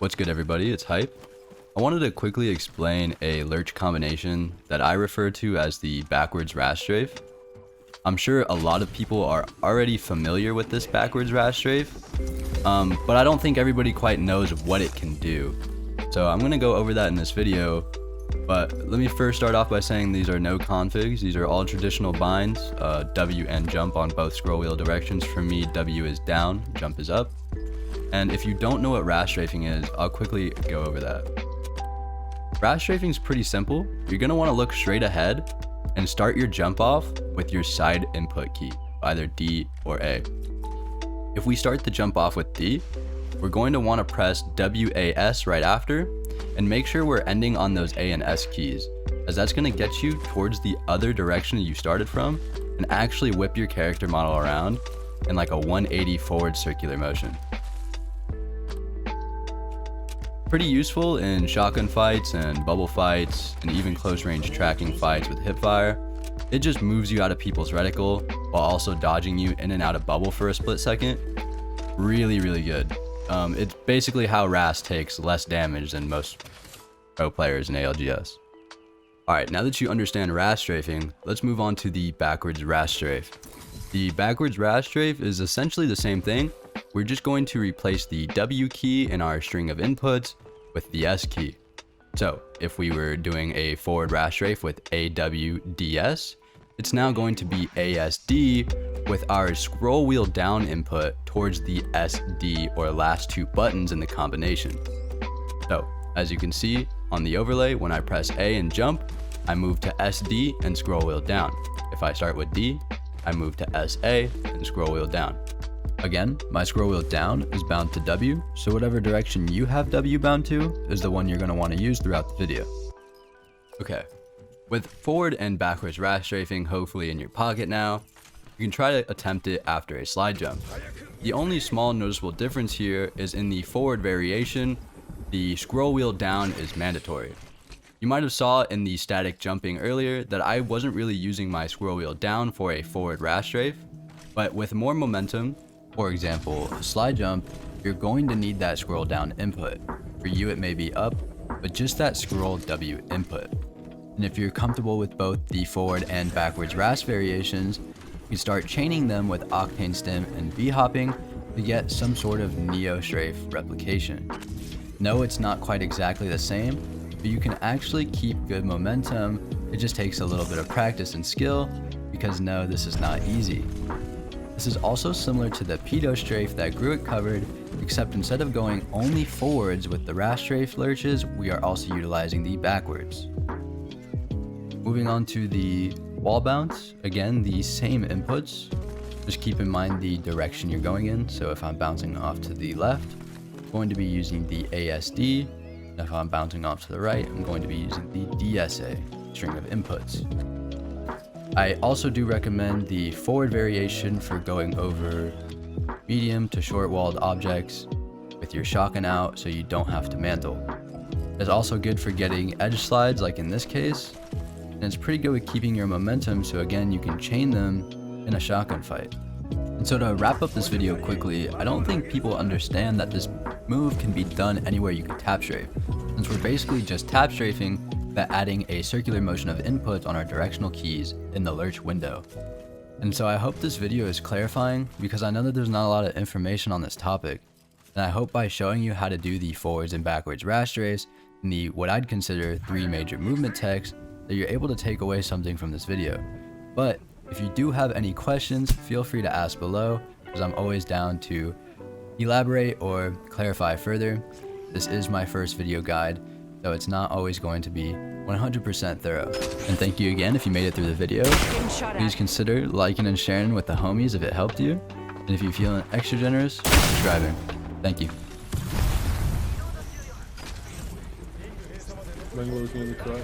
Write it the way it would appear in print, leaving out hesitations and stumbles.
What's good, everybody? It's Hype. I wanted to quickly explain a lurch combination that I refer to as the backwards RAS strafe. I'm sure a lot of people are already familiar with this backwards RAS strafe, but I don't think everybody quite knows what it can do. So I'm going to go over that in this video, but let me first start off by saying these are no configs. These are all traditional binds, W and jump on both scroll wheel directions. For me, W is down, jump is up. And if you don't know what RAS strafing is, I'll quickly go over that. RAS strafing is pretty simple. You're going to want to look straight ahead and start your jump off with your side input key, either D or A. If we start the jump off with D, we're going to want to press WAS right after and make sure we're ending on those A and S keys, as that's going to get you towards the other direction you started from and actually whip your character model around in like a 180 forward circular motion. Pretty useful in shotgun fights and bubble fights and even close range tracking fights with hipfire. It just moves you out of people's reticle while also dodging you in and out of bubble for a split second. Really good. It's basically how RAS takes less damage than most pro players in ALGS. Alright, now that you understand RAS strafing, let's move on to the backwards RAS strafe. The backwards RAS strafe is essentially the same thing. We're just going to replace the W key in our string of inputs with the S key. So if we were doing a forward RAS strafe with AWDS, it's now going to be ASD with our scroll wheel down input towards the SD or last two buttons in the combination. So as you can see on the overlay, when I press A and jump, I move to SD and scroll wheel down. If I start with D, I move to SA and scroll wheel down. Again, my scroll wheel down is bound to W, so whatever direction you have W bound to is the one you're going to want to use throughout the video. Okay, with forward and backwards RAS strafing hopefully in your pocket now, you can try to attempt it after a slide jump. The only small noticeable difference here is in the forward variation, the scroll wheel down is mandatory. You might have saw in the static jumping earlier that I wasn't really using my scroll wheel down for a forward RAS strafe, but with more momentum, for example, a slide jump, you're going to need that scroll down input. For you it may be up, but just that scroll W input. And if you're comfortable with both the forward and backwards RAS variations, you can start chaining them with octane stim and V-hopping to get some sort of neo strafe replication. No, it's not quite exactly the same, but you can actually keep good momentum. It just takes a little bit of practice and skill, because no, this is not easy. This is also similar to the pedo strafe that Gruitt covered, except instead of going only forwards with the RAS strafe lurches, we are also utilizing the backwards. Moving on to the wall bounce, again the same inputs, just keep in mind the direction you're going in. So if I'm bouncing off to the left, I'm going to be using the ASD, and if I'm bouncing off to the right, I'm going to be using the DSA string of inputs. I also do recommend the forward variation for going over medium to short walled objects with your shotgun out so you don't have to mantle. It's also good for getting edge slides like in this case, and it's pretty good with keeping your momentum, so again you can chain them in a shotgun fight. And so to wrap up this video quickly, I don't think people understand that this move can be done anywhere you can tap strafe, since we're basically just tap strafing but adding a circular motion of input on our directional keys in the lurch window. And so I hope this video is clarifying, because I know that there's not a lot of information on this topic, and I hope by showing you how to do the forwards and backwards RAS strafes and the what I'd consider 3 major movement techs, that you're able to take away something from this video. But if you do have any questions, feel free to ask below, because I'm always down to elaborate or clarify further. This is my first video guide, so it's not always going to be 100% thorough. And thank you again if you made it through the video. Please consider liking and sharing with the homies if it helped you. And if you're feeling extra generous, subscribing. Thank you. Bangladesh in the car.